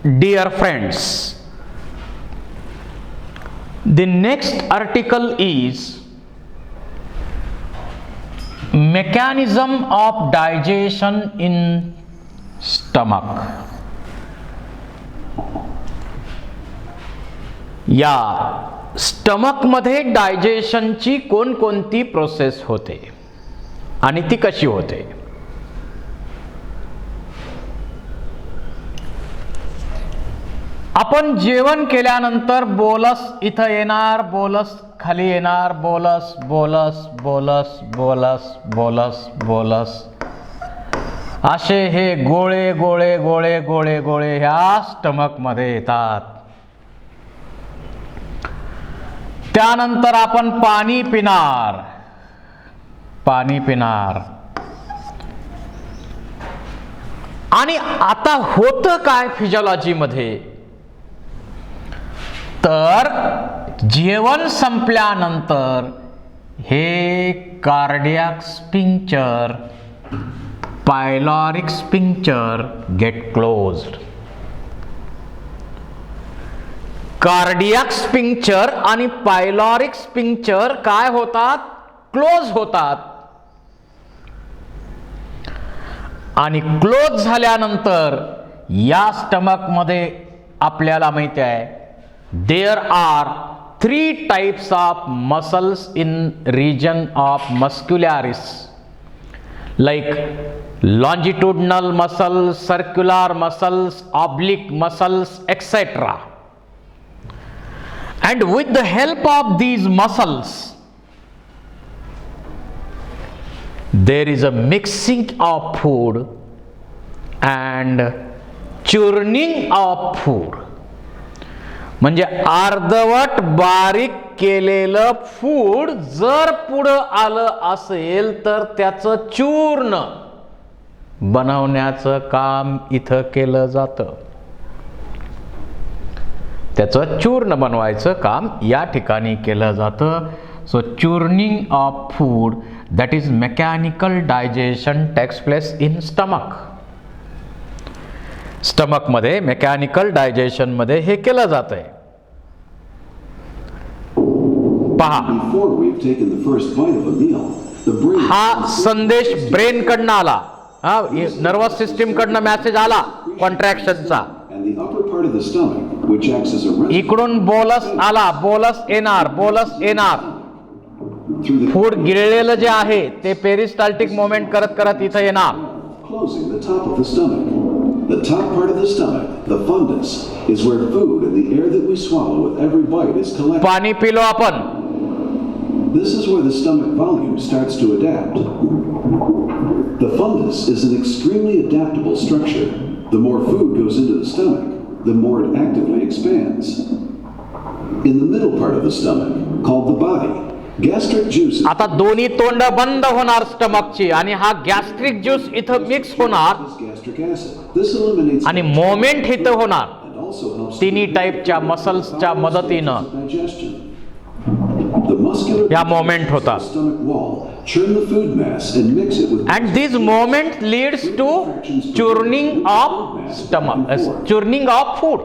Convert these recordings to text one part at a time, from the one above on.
Dear friends, the next article is mechanism of digestion in stomach. या stomach मध्ये डायजेशनची कोणकोणती process होते आणि ती कशी होते. आपण जेवण केल्यानंतर बोलस इथं येणार, बोलस खाली येणार, बोलस बोलस बोलस बोलस बोलस बोलस असे हे गोळे गोळे गोळे गोळे गोळे ह्या स्टमक मध्ये येतात. त्यानंतर आपण पाणी पिणार, पाणी पिणार आणि आता होतं काय फिजिओलॉजी मध्ये, तर जेवण संपल्यानंतर हे cardiac sphincter, pyloric sphincter get closed. Cardiac sphincter आणि पायलॉरिक स्फिंक्टर काय होतात, क्लोज होतात. आणि क्लोज झाल्यानंतर या स्टमक मध्ये आपल्याला माहिती आहे there are 3 types of muscles in region of muscularis, like longitudinal muscles, circular muscles, oblique muscles, etc. And with the help of these muscles there is a mixing of food and churning of food. म्हणजे अर्धवट बारीक केलेलं food जर पुढं आलं असेल तर त्याचं चूर्ण बनवण्याचं काम इथं केलं जातं. त्याचं चूर्ण बनवायचं काम या ठिकाणी केलं जातं. So churning of food, that is mechanical digestion takes place in stomach. Stomach मध्ये मेकॅनिकल डायजेशन मध्ये हे केलं जातंय. पहा, हा संदेश ब्रेन कडनं आला, हा नर्वस सिस्टीम कडनं मेसेज आला कॉन्ट्रॅक्शनचा. इकडून बोलस आला, बोलस येणार, बोलस येणार. फूड गिळलेलं जे आहे ते पेरिस्टाल्टिक मोमेंट करत करत इथं येणार. The top part of the stomach, the fundus, is where food and the air that we swallow with every bite is collected. पाणी पिलो आपण. This is where the stomach volume starts to adapt. The fundus is an extremely adaptable structure. The more food goes into the stomach, the more it actively expands. In the middle part of the stomach, called the body, gastric juice. आता दोन्ही तोंड बंद होणार स्टमकची आणि हा gastric juice इथं mix होणार आणि मोमेंट इथं होणार तिन्ही टाईपच्या मसल्सच्या मदतीनं या मोमेंट होतात. And this moment leads to churning of stomach, churning of food.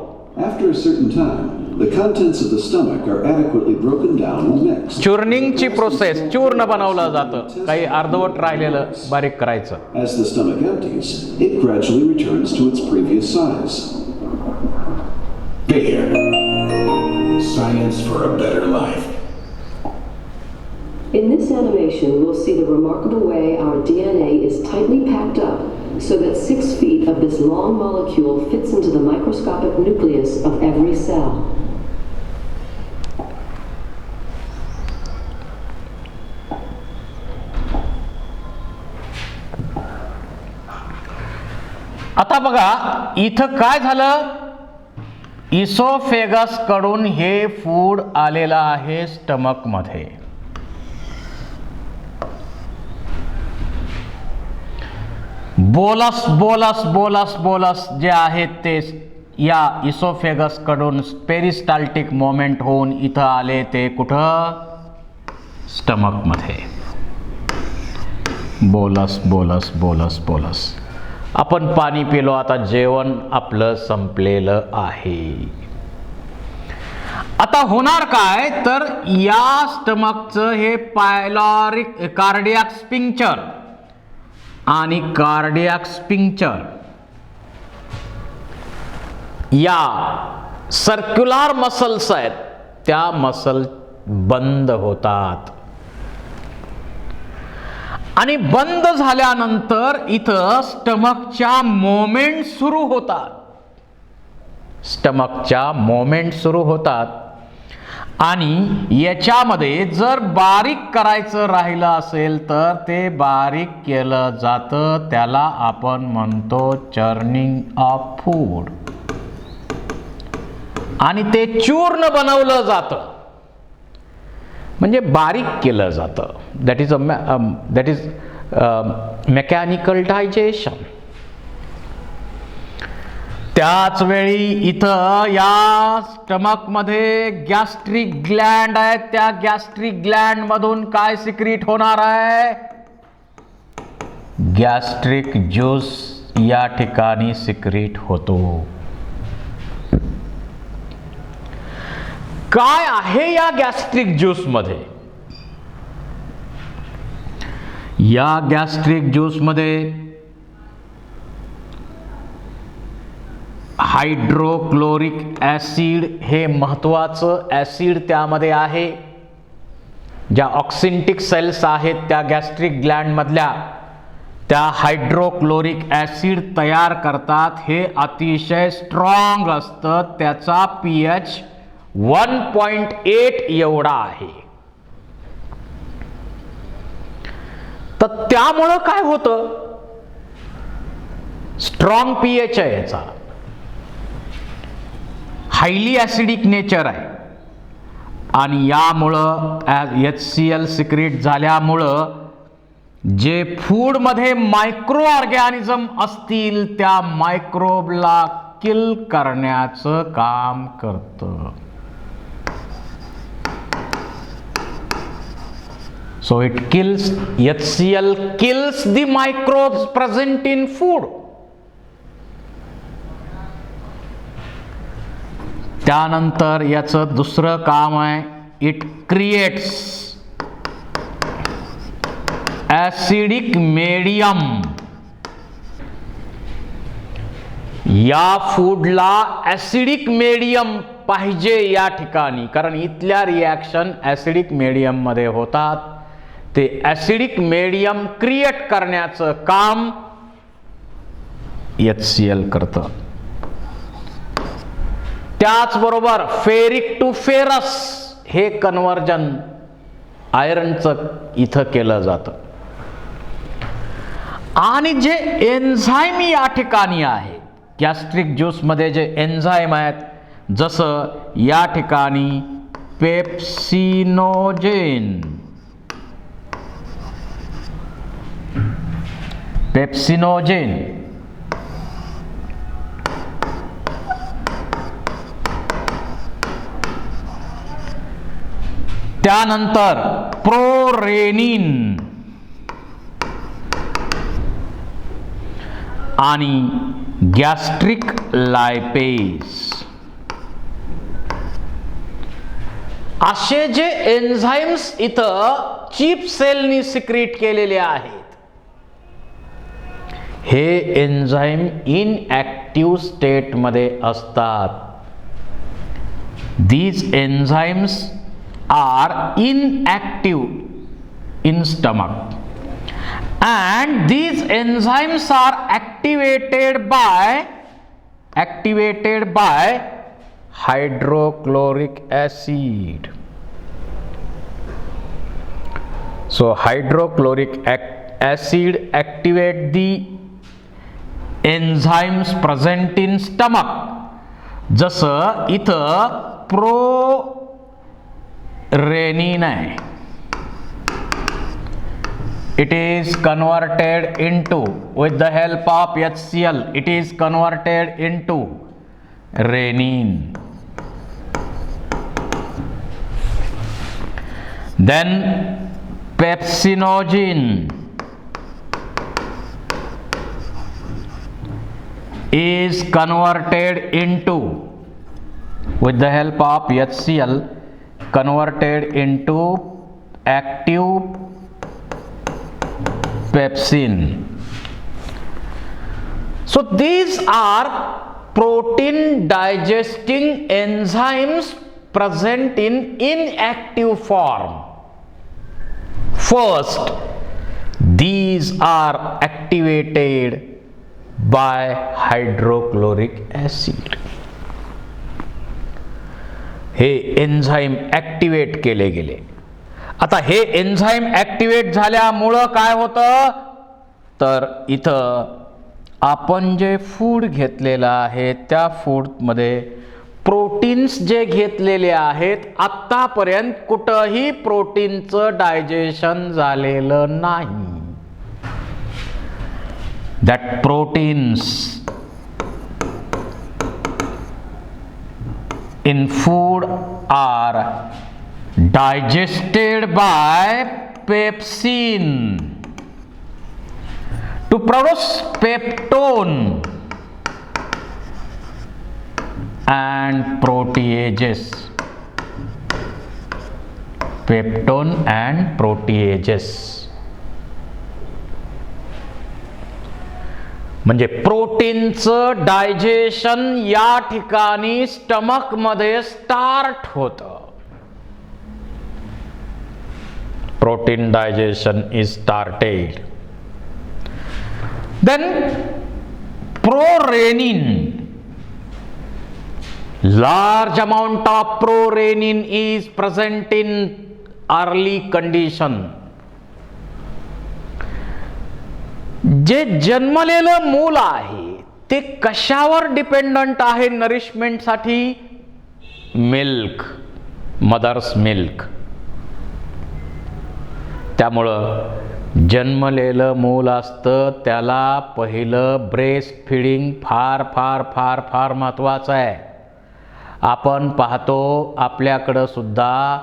After a certain time, the contents of the stomach are adequately broken down and mixed. चूर्निंग ची प्रोसेस, चूर्ण बनवलं जातं, काही अर्धवट राहिलेलं बारीक करायचं. As the stomach empties, it gradually returns to its previous size. Beer. Science for a better life. In this animation, we'll see the remarkable way our DNA is tightly packed up so that 6 feet of this long molecule fits into the microscopic nucleus of every cell. आता बघा इथं काय झालं, oesophagus कडून हे food आलेलं आहे stomach मध्ये. बोलस बोलस बोलस बोलस जे आहेत ते या इसोफेगस कडून पेरिस्टाल्टिक मोमेंट होऊन इथं आले, ते कुठं, स्टमक मध्ये. बोलस बोलस बोलस बोलस आपण पाणी पिलो, आता जेवण आपलं संपलेलं आहे. आता होणार काय तर या स्टमकचं हे पायलॉरिक कार्डियाक स्पिंक्चर आणि कार्डियाक स्पिंक्चर या सर्क्युलर मसल्स आहेत, त्या मसल बंद होतात आणि बंद झाल्यानंतर इथं स्टमकच्या मोमेंट सुरू होतात. स्टमकच्या मोमेंट सुरू होतात आणि याच्यामध्ये जर बारीक करायचं राहिलं असेल तर ते बारीक केलं जातं. त्याला आपण म्हणतो चर्निंग ऑफ फूड आणि ते चूर्ण बनवलं जातं, म्हणजे बारीक केलं जातं. That is mechanical digestion. त्याच वेळी इथं या स्टमक मध्ये गॅस्ट्रिक ग्लँड आहे. त्या गॅस्ट्रिक ग्लँड मधून काय सिक्रीट होणार आहे? गॅस्ट्रिक ज्यूस या ठिकाणी सिक्रीट होतो. काय आहे या गॅस्ट्रिक ज्यूस मध्ये? या गॅस्ट्रिक ज्यूस मध्ये हायड्रोक्लोरिक ऍसिड हे महत्वाचं ऍसिड त्यामध्ये आहे. ज्या ऑक्सिंटिक सेल्स आहेत त्या गॅस्ट्रिक ग्लँड मधल्या, त्या हायड्रोक्लोरिक ऍसिड तयार करतात. हे अतिशय स्ट्रॉंग असतं. त्याचा pH 1.8 एवढा आहे. तर त्यामुळं काय होतं? स्ट्रॉंग pH आहे याचा, हायली ऍसिडिक नेचर आहे आणि यामुळं HCl सिक्रेट झाल्यामुळं जे फूड मध्ये मायक्रो ऑर्गॅनिझम असतील त्या मायक्रोबला किल करण्याचं काम करतं. So it kills, HCl kills the microbes present in food. त्यानंतर याचं दुसरं काम आहे, इट क्रिएट्स ऍसिडिक मीडियम. या फूडला ऍसिडिक मीडियम पाहिजे या ठिकाणी, कारण इथल्या रिॲक्शन ऍसिडिक मीडियम मध्ये होतात. ते ऍसिडिक मीडियम क्रिएट करण्याचं काम HCl करतं. त्याचबरोबर फेरिक टू फेरस हे कन्व्हर्जन आयरनचं इथं केलं जातं. आणि जे एन्झाईम या ठिकाणी आहेत गॅस्ट्रिक ज्यूस मध्ये, जे एन्झाईम आहेत, जसं या ठिकाणी पेप्सिनोजेन, त्यानंतर प्रोरेनिन आणि गॅस्ट्रिक लायपेज असे जे एन्झाईम्स इथं चीफ सेलनी सिक्रीट केलेले आहेत. हे एन्झाईम इनऍक्टिव्ह स्टेट मध्ये असतात. These enzymes are inactive in stomach and these enzymes are activated by hydrochloric acid. So hydrochloric acid activate the enzymes present in stomach. जसं इथं प्रोरेनिन आहे, it is converted into, with the help of HCl, it is converted into renin. Then pepsinogen, is converted into, with the help of HCl, converted into active pepsin. So these are protein digesting enzymes present in inactive form. First, these are activated by hydrochloric acid. हे enzyme activate केले गेले. आता हे enzyme activate झाल्यामुळं काय होतं, तर इथं आपण जे फूड घेतलेलं आहे त्या फूडमध्ये प्रोटीन्स जे घेतलेले आहेत, आत्तापर्यंत कुठंही प्रोटीनचं डायजेशन झालेलं नाही. That proteins in food are digested by pepsin to produce peptone and proteases. Peptone and proteases. म्हणजे प्रोटीनचं डायजेशन या ठिकाणी स्टमक मध्ये स्टार्ट होतं. Protein digestion is started. Then prorenin, large amount of prorenin is present in early condition. जे जन्मलेलं मूल आहे ते कशावर डिपेंडंट आहे नरिशमेंट साठी? Milk, mother's milk. त्यामुळं जन्मलेलं मूल असतं त्याला पहिलं ब्रेस्ट फिडिंग फार फार फार फार महत्वाचं आहे. आपण पाहतो आपल्याकडं सुद्धा,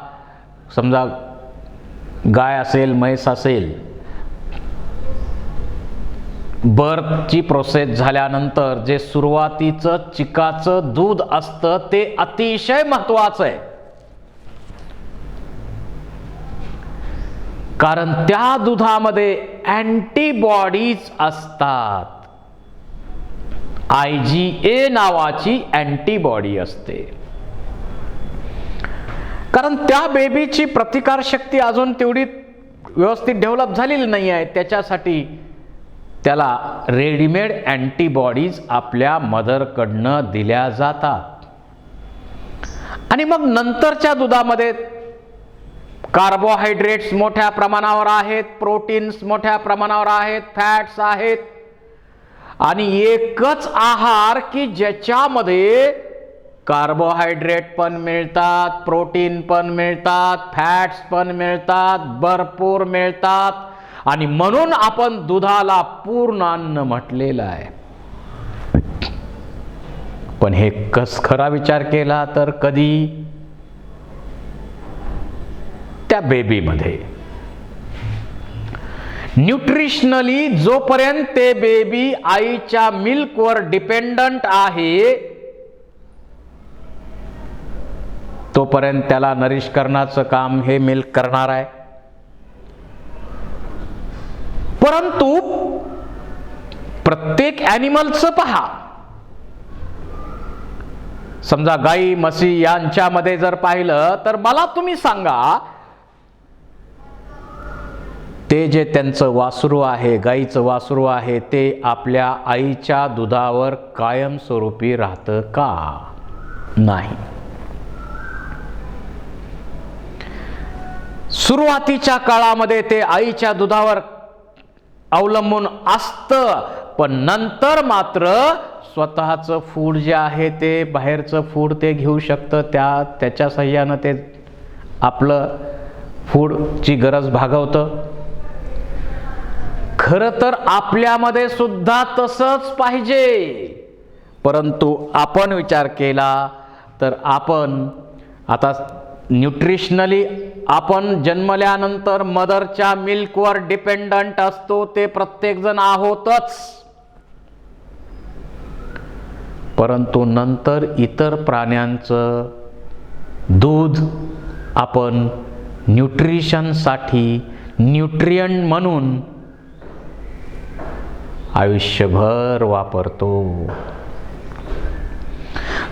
समजा गाय असेल, म्हैस असेल, बर्थची प्रोसेस झाल्यानंतर जे सुरुवातीचं चिकाचं दूध असतं ते अतिशय महत्वाचं आहे. कारण त्या दुधामध्ये अँटीबॉडीज असतात. IgA नावाची अँटीबॉडी असते. कारण त्या बेबीची प्रतिकार शक्ती अजून तेवढी व्यवस्थित डेव्हलप झालेली नाही आहे. त्याच्यासाठी त्याला रेडीमेड अँटीबॉडीज आपल्या मदरकडनं दिल्या जातात. आणि मग नंतरच्या दुधामध्ये कार्बोहायड्रेट्स मोठ्या प्रमाणावर आहेत, प्रोटीन्स मोठ्या प्रमाणावर आहेत, फॅट्स आहेत, आणि एकच आहार की ज्याच्यामध्ये कार्बोहायड्रेट पण मिळतात, प्रोटीन पण मिळतात, फॅट्स पण मिळतात, भरपूर मिळतात. आणि म्हणून आपण दुधाला पूर्ण अन्न म्हटलेलं आहे. पण हे खरा विचार केला तर कधी त्या बेबीमध्ये न्यूट्रिशनली जोपर्यंत ते बेबी आईच्या मिल्कवर डिपेंडंट आहे तोपर्यंत त्याला नरिश करण्याचं काम हे मिल्क करणार आहे. परंतु प्रत्येक ॲनिमलचं पहा, समजा गाई म्हशी यांच्यामध्ये जर पाहिलं तर मला तुम्ही सांगा, ते जे त्यांचं वासरू आहे, गाईचं वासरू आहे, ते आपल्या आईच्या दुधावर कायमस्वरूपी राहतं का? नाही. सुरुवातीच्या काळामध्ये ते आईच्या दुधावर अवलंबून असतं, पण नंतर मात्र स्वतःचं फूड जे आहे ते बाहेरचं फूड ते घेऊ शकतं. त्याच्या सहाय्यानं ते आपलं फूडची गरज भागवतं. खरं तर आपल्यामध्ये सुद्धा तसंच पाहिजे. परंतु आपण विचार केला तर आपण आता न्यूट्रिशनली आपण जन्मल्यानंतर मदरच्या मिल्कवर डिपेंडंट असतो, ते प्रत्येक जण आहोतच. परंतु नंतर इतर प्राण्यांचं दूध आपण न्यूट्रिशनसाठी न्यूट्रियंट म्हणून आयुष्यभर वापरतो.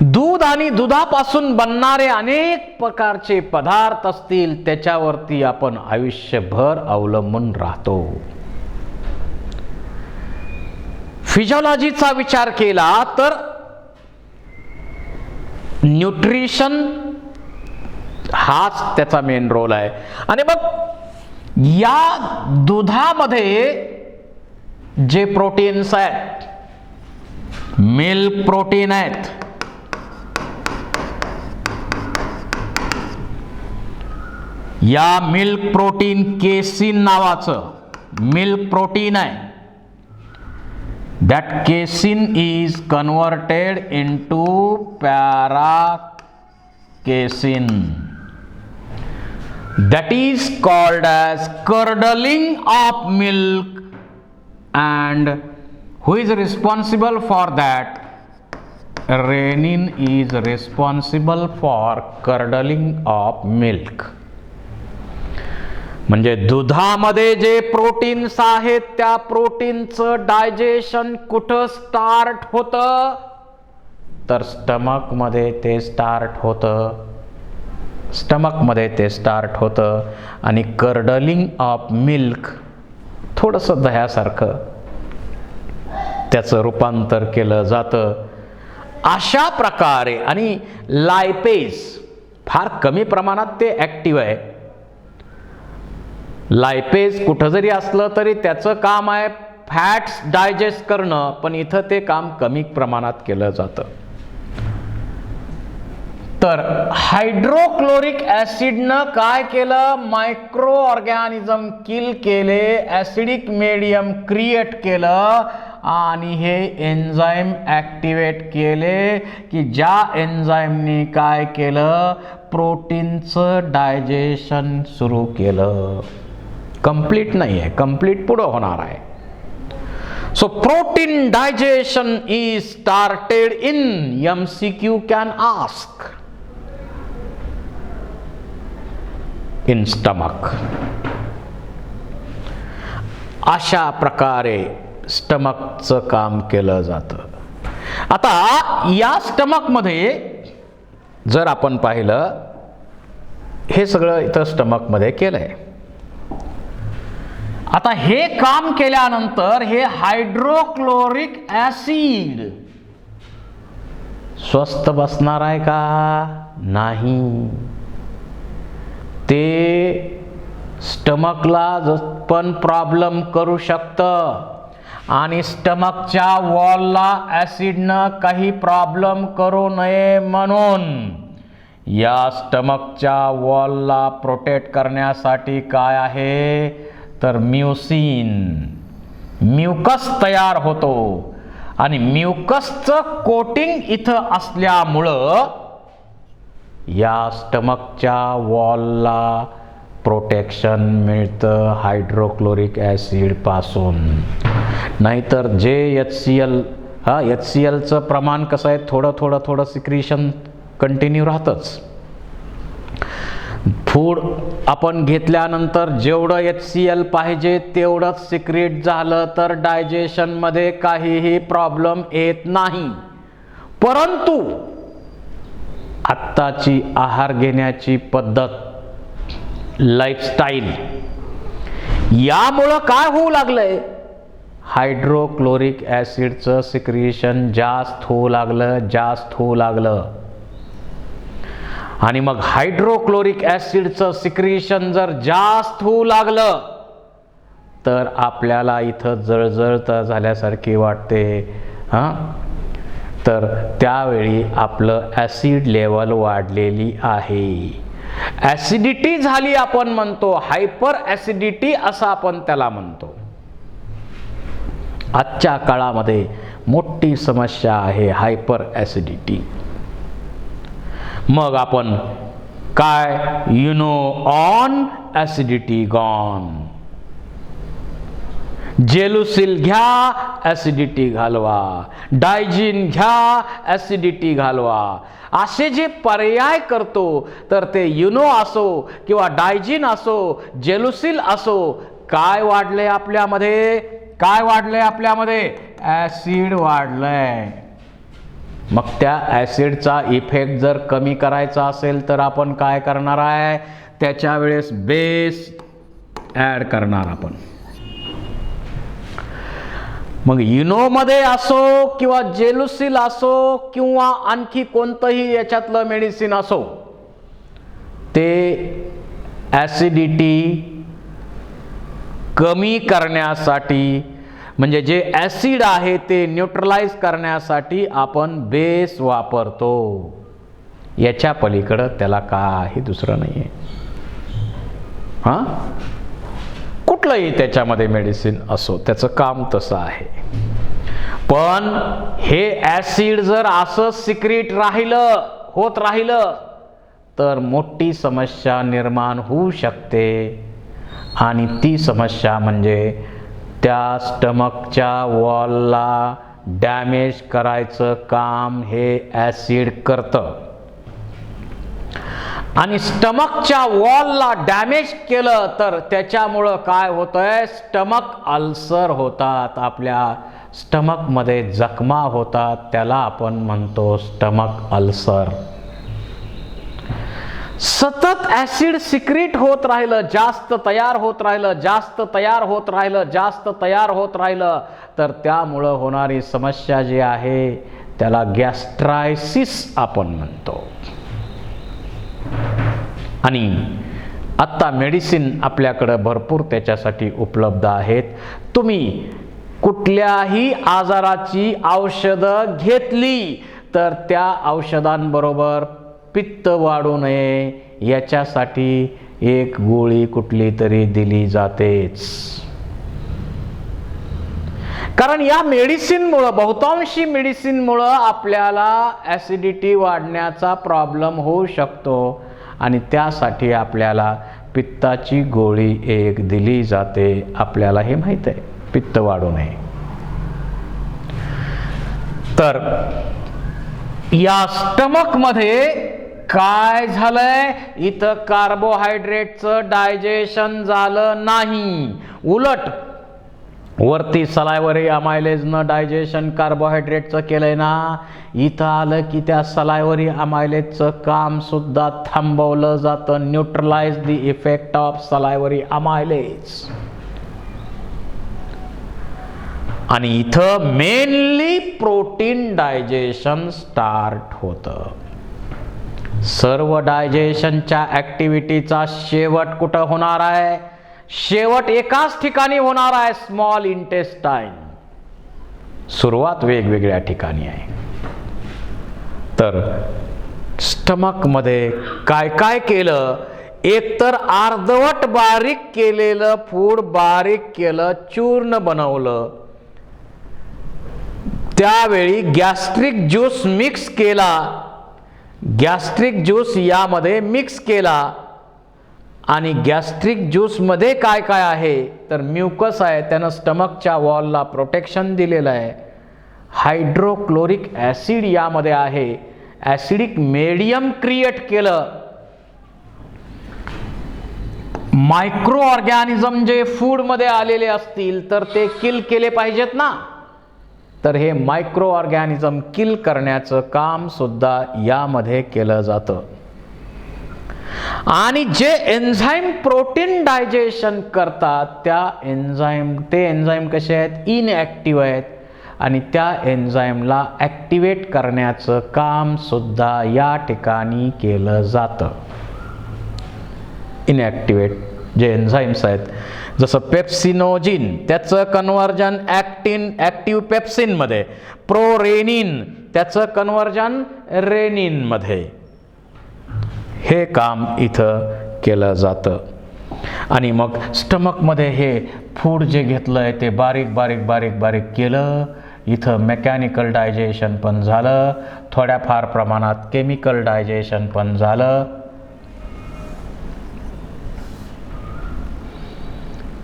दूध आणि दुधापासून बनणारे अनेक प्रकारचे पदार्थ असतील त्याच्यावरती आपण आयुष्यभर अवलंबून राहतो. फिजिओलॉजीचा विचार केला तर न्यूट्रिशन हाच त्याचा मेन रोल आहे. आणि मग या दुधामध्ये जे प्रोटीन्स आहेत, मिल्क प्रोटीन आहेत, या मिल्क प्रोटीन केसिन नावाचं मिल्क प्रोटीन आहे. That casein is converted into paracasein. That is called as curdling of milk, and who is responsible for that? Renin is responsible for curdling of milk. म्हणजे दुधामध्ये जे proteins आहेत त्या प्रोटीनचं digestion कुठं start होतं तर स्टमकमध्ये ते स्टार्ट होतं. स्टमकमध्ये ते स्टार्ट होतं आणि कर्डलिंग ऑफ मिल्क थोडंसं दह्यासारखं त्याचं रूपांतर केलं जातं. अशा प्रकारे आणि लायपेज फार कमी प्रमाणात ते ॲक्टिव्ह आहे. लायपेज कुठं जरी असलं तरी त्याचं काम आहे फॅट्स डायजेस्ट करणं, पण इथं ते काम कमी प्रमाणात केलं जातं. तर हायड्रोक्लोरिक ॲसिडनं काय केलं, मायक्रो ऑर्गॅनिझम किल केले, ॲसिडिक मीडियम क्रिएट केलं आणि हे एन्झाईम ॲक्टिवेट केले की ज्या एन्झाईमनी काय केलं, प्रोटीनचं डायजेशन सुरू केलं. कंप्लीट नाही आहे, कंप्लीट पुढं होणार आहे. So protein digestion is started in MCQ can ask in stomach. अशा प्रकारे स्टमकचं काम केलं जातं. आता या स्टमकमध्ये जर आपण पाहिलं हे सगळं इथं स्टमकमध्ये केलंय. आता हे काम केल्यानंतर हे हायड्रोक्लोरिक ॲसिड स्वस्थ बसणार आहे का? नाही. ते स्टमकला पण प्रॉब्लेम करू शकतं आणि स्टमकच्या वॉलला ॲसिडनं काही प्रॉब्लेम करू नये म्हणून या स्टमकच्या वॉलला प्रोटेक्ट करण्यासाठी काय आहे तर म्युसिन, म्युकस तयार होतो आणि म्युकसचं कोटिंग इथं असल्यामुळं या स्टमकच्या वॉलला प्रोटेक्शन मिळतं हायड्रोक्लोरिक ॲसिड पासून. नाहीतर जे HClचं प्रमाण कसं आहे, थोडं सिक्रिशन कंटिन्यू राहतंच. फूड आपण घेतल्यानंतर जेवढं HCl पाहिजे तेवढंच सिक्रेट झालं तर डायजेशनमध्ये काहीही प्रॉब्लेम येत नाही. परंतु आत्ताची आहार घेण्याची पद्धत, लाईफस्टाईल यामुळं काय होऊ लागलंय, हायड्रोक्लोरिक ॲसिडचं सिक्रिशन जास्त होऊ लागलं. आणि मग हायड्रोक्लोरिक ॲसिडचं सिक्रिशन जर जास्त होऊ लागलं तर आपल्याला इथं जळजळ झाल्यासारखी वाटते. तर त्यावेळी आपलं ॲसिड लेवल वाढलेली आहे, ॲसिडिटी झाली आपण म्हणतो, हायपर ॲसिडिटी असं आपण त्याला म्हणतो. आजच्या काळामध्ये मोठी समस्या आहे हायपर ॲसिडिटी. मग आपण काय ऑन ॲसिडिटी गॉन, जेलुसिल घ्या, ॲसिडिटी घालवा, डायजिन घ्या, ॲसिडिटी घालवा, असे जे पर्याय करतो, तर ते युनो असो किंवा डायजिन असो, जेलुसिल असो, काय वाढले आपल्यामध्ये? काय वाढलंय आपल्यामध्ये? ॲसिड वाढलंय. मग त्या ॲसिडचा इफेक्ट जर कमी करायचा असेल तर आपण काय करणार आहे? त्याच्या वेळेस बेस ॲड करणार आपण. मग युनोमध्ये असो किंवा जेलुसिल असो किंवा आणखी कोणतंही याच्यातलं मेडिसिन असो, ते ॲसिडिटी कमी करण्यासाठी, म्हणजे जे ॲसिड आहे ते न्यूट्रलाइज करण्यासाठी आपण बेस वापरतो. याच्या पलीकडं त्याला काही दुसरं नाही आहे. हां, कुठलंही त्याच्यामध्ये मेडिसिन असो, त्याचं काम तसं आहे. पण हे ॲसिड जर असं सिक्रेट होत राहिलं तर मोठी समस्या निर्माण होऊ शकते. आणि ती समस्या म्हणजे त्या स्टमकच्या वॉलला डॅमेज करायचं काम हे ॲसिड करतं. आणि स्टमकच्या वॉलला डॅमेज केलं तर त्याच्यामुळं काय होतंय? स्टमक अल्सर होतात, आपल्या स्टमकमध्ये जखमा होतात, त्याला आपण म्हणतो स्टमक अल्सर. सतत ॲसिड सिक्रेट होत राहिलं, जास्त तयार होत राहिलं, जास्त तयार होत राहिलं, जास्त तयार होत राहिलं, तर त्यामुळं होणारी समस्या जी आहे त्याला गॅस्ट्रायसिस आपण म्हणतो. आणि आत्ता मेडिसिन आपल्याकडं भरपूर त्याच्यासाठी उपलब्ध आहेत. तुम्ही कुठल्याही आजाराची औषधं घेतली तर त्या औषधांबरोबर पित्त वाढू नये याच्यासाठी एक गोळी कुठली तरी दिली जातेच. कारण या मेडिसिनमुळं, बहुतांशी मेडिसिनमुळं आपल्याला ॲसिडिटी वाढण्याचा प्रॉब्लेम होऊ शकतो आणि त्यासाठी आपल्याला पित्ताची गोळी एक दिली जाते. आपल्याला हे माहीत आहे, पित्त वाढू नये. तर या स्टमकमध्ये काय झालंय? इथं कार्बोहायड्रेटचं डायजेशन झालं नाही, उलट वरती सलायवरी अमायलेजनं डायजेशन कार्बोहायड्रेटचं केलंय ना, इथं आलं की त्या सलायवरी अमायलेजचं काम सुद्धा थांबवलं जातं. Neutralize the effect of salivary amylase. आणि इथं मेनली प्रोटीन डायजेशन स्टार्ट होतं. सर्व डायजेशनच्या ॲक्टिव्हिटीचा शेवट कुठं होणार आहे? शेवट एकाच ठिकाणी होणार आहे, स्मॉल इंटेस्टाईन. सुरुवात वेगवेगळ्या ठिकाणी आहे. तर स्टमकमध्ये काय काय केलं? एकतर अर्धवट बारीक केलेलं फूड बारीक केलं, चूर्ण बनवलं. त्यावेळी गॅस्ट्रिक ज्यूस मिक्स केला, गॅस्ट्रिक ज्यूस यामध्ये मिक्स केला. आणि गॅस्ट्रिक ज्यूसमध्ये काय काय आहे? तर म्युकस आहे, त्यानं स्टमकच्या वॉलला प्रोटेक्शन दिलेलं आहे. हायड्रोक्लोरिक ॲसिड यामध्ये आहे, ॲसिडिक मीडियम क्रिएट केलं. मायक्रो ऑर्गॅनिझम जे फूडमध्ये आलेले असतील तर ते किल केले पाहिजेत ना, तर हे मायक्रो ऑर्गॅनिझम किल करण्याचं काम सुद्धा यामध्ये केलं जातं. आणि जे एन्झाईम प्रोटीन डायजेशन करतात ते एन्झाईम कसे आहेत? इनॲक्टिव्ह आहेत. आणि त्या एन्झाईमला ॲक्टिवेट करण्याचं काम सुद्धा या ठिकाणी केलं जातं. इनॲक्टिवेट जे एन्झाईम्स आहेत, जसं पेप्सिनोजिन, त्याचं कन्व्हर्जन ॲक्टिव्ह पेप्सिनमध्ये, प्रोरेनिन त्याचं कन्व्हर्जन रेनिनमध्ये, हे काम इथं केलं जातं. आणि मग स्टमकमध्ये हे फूड जे घेतलं आहे ते बारीक बारीक बारीक बारीक केलं. इथं मेकॅनिकल डायजेशन पण झालं, थोड्याफार प्रमाणात केमिकल डायजेशन पण झालं.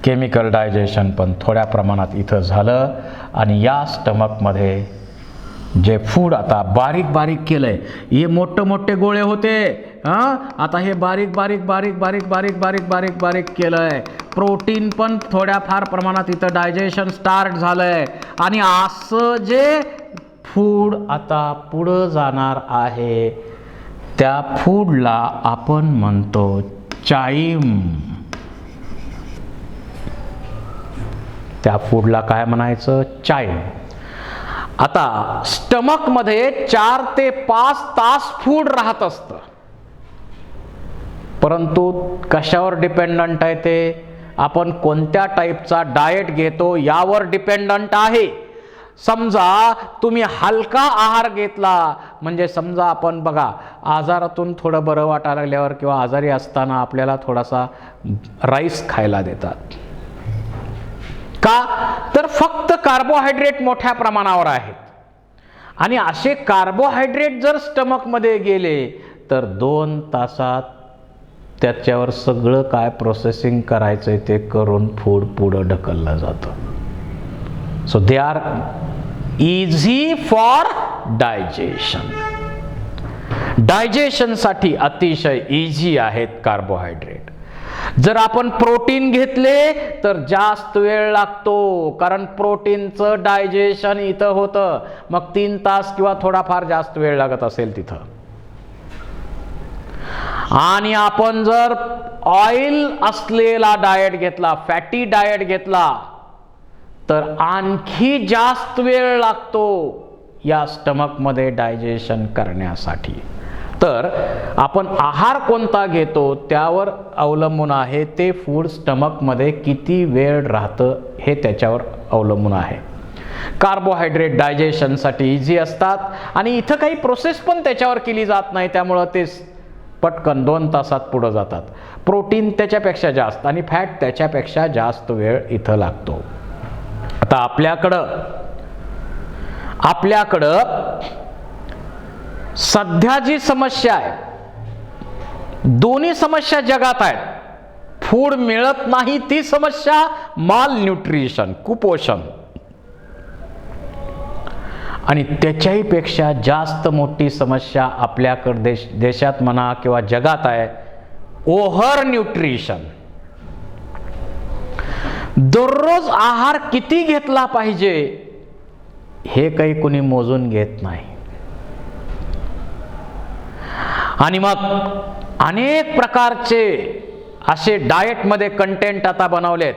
केमिकल डायजेशन पण थोड्या प्रमाणात इथं झालं आणि या स्टमकमध्ये जे फूड आता बारीक बारीक केलं आहे, हे मोठे मोठे गोळे होते हां, आता हे बारीक बारीक बारीक बारीक बारीक बारीक बारीक बारीक केलं आहे. प्रोटीन पण थोड्याफार प्रमाणात इथं डायजेशन स्टार्ट झालं आहे आणि असं जे फूड आता पुढं जाणार आहे त्या फूडला आपण म्हणतो चाईम. त्या फूडला काय म्हणायचं? चाईम. आता स्टमकमध्ये 4 ते 5 तास फूड राहत असतं, परंतु कशावर डिपेंडंट आहे ते? आपण कोणत्या टाईपचा डाएट घेतो यावर डिपेंडंट आहे. समजा तुम्ही हलका आहार घेतला, म्हणजे समजा आपण बघा आजारातून थोडं बरं वाटायला लागल्यावर किंवा आजारी असताना आपल्याला थोडासा राईस खायला देतात. का? तर फक्त कार्बोहायड्रेट मोठ्या प्रमाणावर आहेत आणि असे कार्बोहायड्रेट जर स्टमकमध्ये गेले तर 2 तासात त्याच्यावर सगळं काय प्रोसेसिंग करायचं ते करून फूड पुढं ढकललं जातं. So they are easy for digestion. डायजेशनसाठी अतिशय इझी आहेत कार्बोहायड्रेट. जर आपण प्रोटीन घेतले तर जास्त वेळ लागतो, कारण प्रोटीनचं डायजेशन इथं होतं, मग 3 तास किंवा थोडाफार जास्त वेळ लागत असेल तिथं. आणि आपण जर ऑइल असलेला डाएट घेतला, फॅटी डाएट घेतला, तर आणखी जास्त वेळ लागतो या स्टमकमध्ये डायजेशन करण्यासाठी. तर आपण आहार कोणता घेतो त्यावर अवलंबून आहे, ते फूड स्टमकमध्ये किती वेळ राहतं हे त्याच्यावर अवलंबून आहे. कार्बोहायड्रेट डायजेशनसाठी इझी असतात आणि इथं काही प्रोसेस पण त्याच्यावर केली जात नाही, त्यामुळं ते पटकन 2 तासात पुढं जातात. प्रोटीन त्याच्यापेक्षा जास्त आणि फॅट त्याच्यापेक्षा जास्त वेळ इथं लागतो. आता आपल्याकडं सध्या जी समस्या आहे, दोन्ही समस्या जगात आहेत. फूड मिळत नाही ती समस्या, माल न्यूट्रिशन, कुपोषण, आणि त्याच्याही पेक्षा जास्त मोठी समस्या आपल्याकडे देशात म्हणा किंवा जगात आहे, ओव्हर न्यूट्रिशन. दररोज आहार किती घेतला पाहिजे हे काही कोणी मोजून घेत नाही. आणि मग अनेक प्रकारचे असे डाएटमध्ये कंटेंट आता बनवलेत.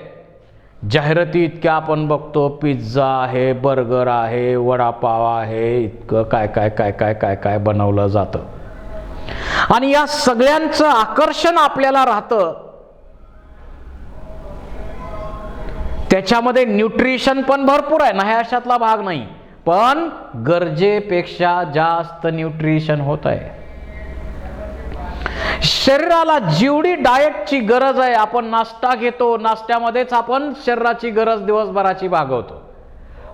जाहिराती इतक्या आपण बघतो, पिझ्झा आहे, बर्गर आहे, वडापाव आहे, इतकं काय काय काय काय काय काय बनवलं जातं. आणि या सगळ्यांचं आकर्षण आपल्याला राहतं. त्याच्यामध्ये न्यूट्रिशन पण भरपूर आहे, नाही अशातला भाग नाही, पण गरजेपेक्षा जास्त न्यूट्रिशन होत आहे. शरीराला जेवढी डाएटची गरज आहे, आपण नाश्ता घेतो, नाश्त्यामध्येच आपण शरीराची गरज दिवसभराची भागवतो.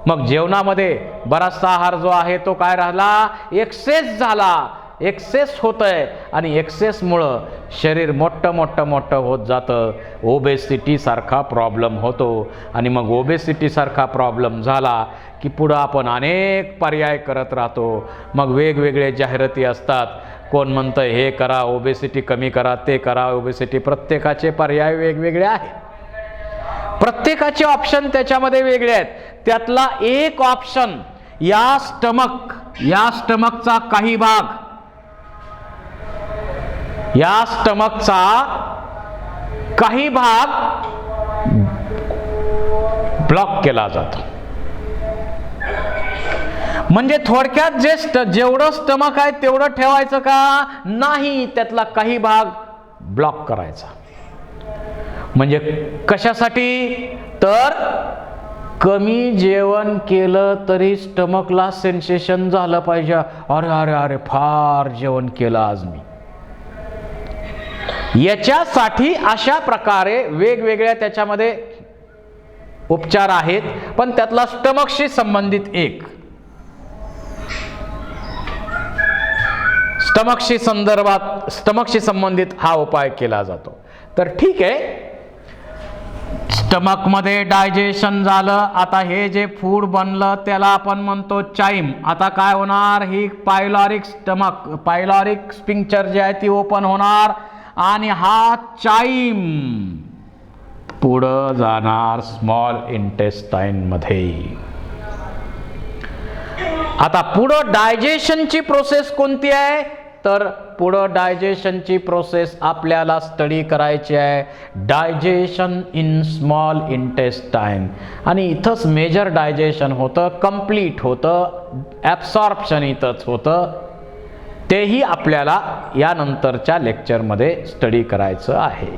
मग जेवणामध्ये बराचसा आहार जो आहे तो काय राहिला? एक्सेस झाला, एक्सेस होत आहे आणि एक्सेसमुळं शरीर मोठं होत जातं. ओबेसिटी सारखा प्रॉब्लेम होतो आणि मग ओबेसिटी सारखा प्रॉब्लेम झाला की पुढं आपण अनेक पर्याय करत राहतो. मग वेगवेगळे जाहिराती असतात, कोण म्हणतं हे करा, ओबेसिटी कमी करा, ते करा, ओबेसिटी. प्रत्येकाचे पर्याय वेगवेगळे आहेत, प्रत्येकाचे ऑप्शन त्याच्यामध्ये वेगळे आहेत. त्यातला एक ऑप्शन या स्टमकचा काही भाग, या स्टमकचा काही भाग ब्लॉक केला जातो. म्हणजे थोडक्यात जेवढं स्टमक आहे तेवढं ठेवायचं का? नाही, त्यातला काही भाग ब्लॉक करायचा. म्हणजे कशासाठी? तर कमी जेवण केलं तरी स्टमकला सेन्सेशन झालं पाहिजे, अरे अरे अरे फार जेवण केलं आज मी. याच्यासाठी अशा प्रकारे वेगवेगळ्या त्याच्यामध्ये उपचार आहेत. पण त्यातला स्टमकशी संबंधित हा उपाय केला जातो. तर ठीक आहे, स्टमकमध्ये डायजेशन झालं. आता हे जे फूड बनलं त्याला आपण म्हणतो चाईम. आता काय होणार, ही पायलॉरिक स्टमक, पायलॉरिक स्पिंक्चर जी आहे ती ओपन होणार आणि हा चाईम पुढं जाणार स्मॉल इंटेस्टाईन मध्ये. आता पुढं डायजेशनची प्रोसेस कोणती आहे, तर पुढं डायजेशनची प्रोसेस आपल्याला स्टडी करायची आहे, डायजेशन इन स्मॉल इंटेस्टाईन. आणि इथंच मेजर डायजेशन होतं, कंप्लीट होतं, ॲब्सॉर्प्शन इथंच होतं. तेही आपल्याला यानंतरच्या लेक्चरमध्ये स्टडी करायचं आहे.